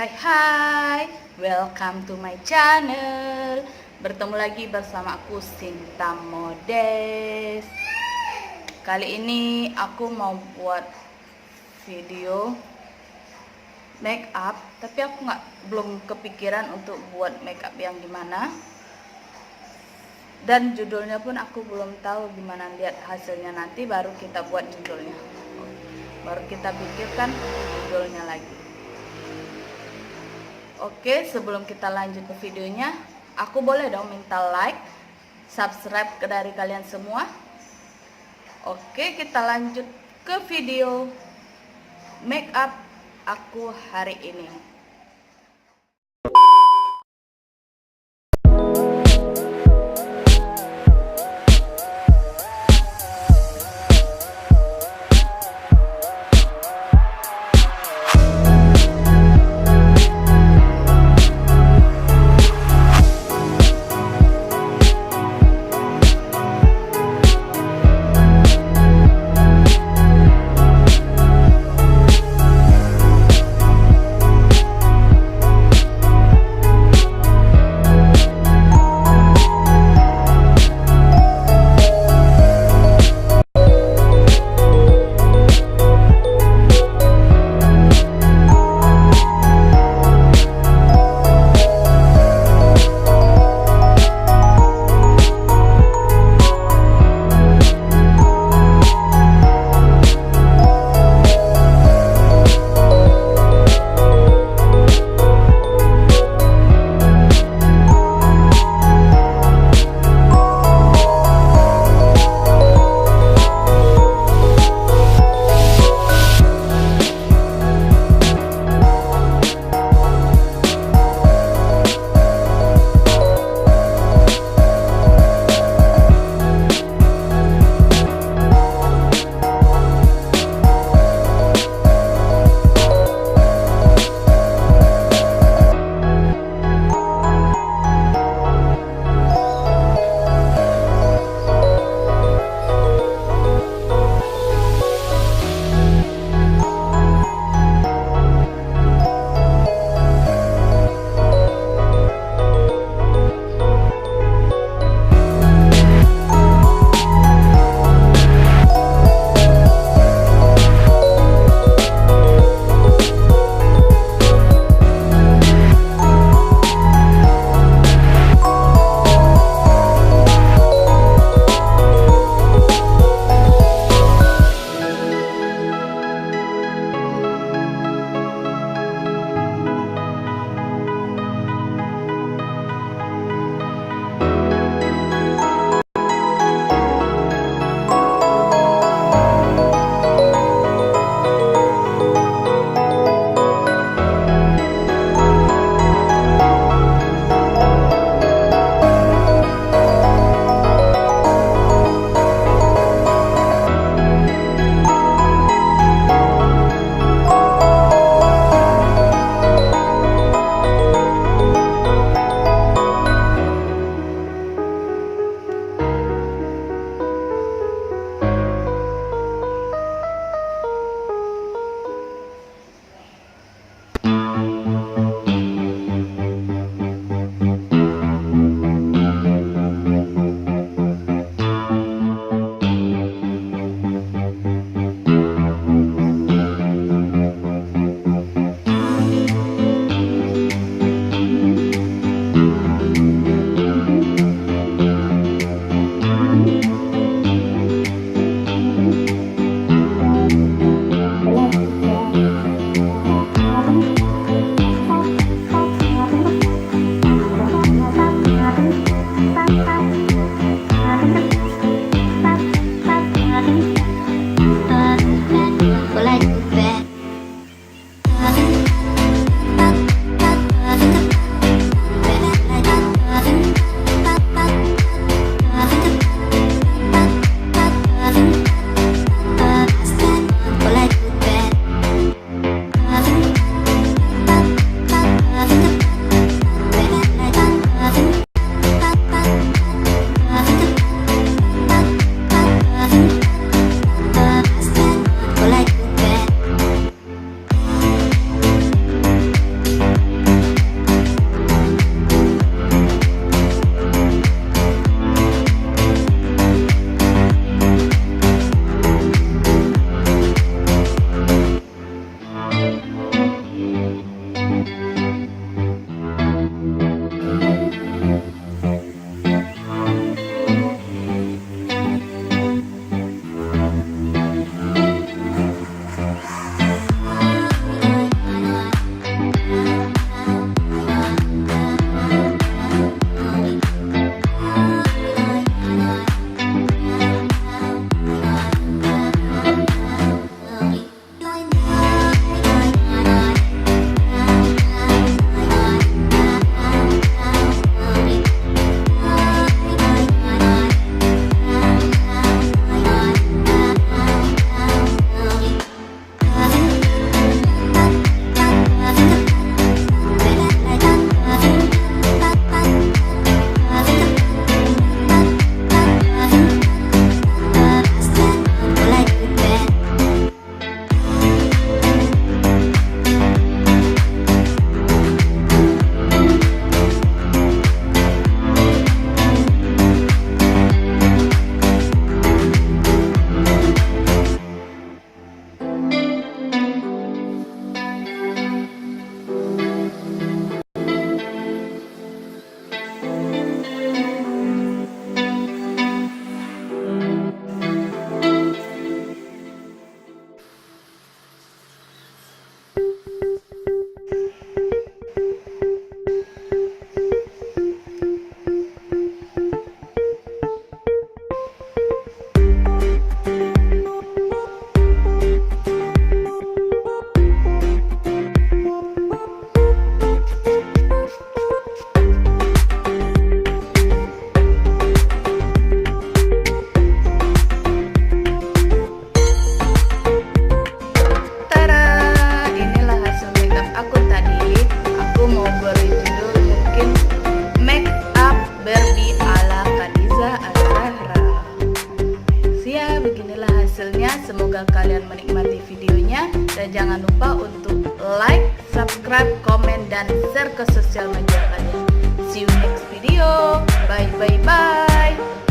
Hai, welcome to my channel. Bertemu lagi bersama aku Shinta Modestzz. Kali ini aku mau buat video make up, tapi aku belum kepikiran untuk buat make up yang gimana. Dan judulnya pun aku belum tahu gimana, lihat hasilnya nanti baru kita buat judulnya. Baru kita pikirkan judulnya lagi. Oke, sebelum kita lanjut ke videonya, aku boleh dong minta like, subscribe dari kalian semua. Oke, kita lanjut ke video make up aku hari ini. Dan jangan lupa untuk like, subscribe, komen, dan share ke sosial media kalian. See you next video. Bye bye bye.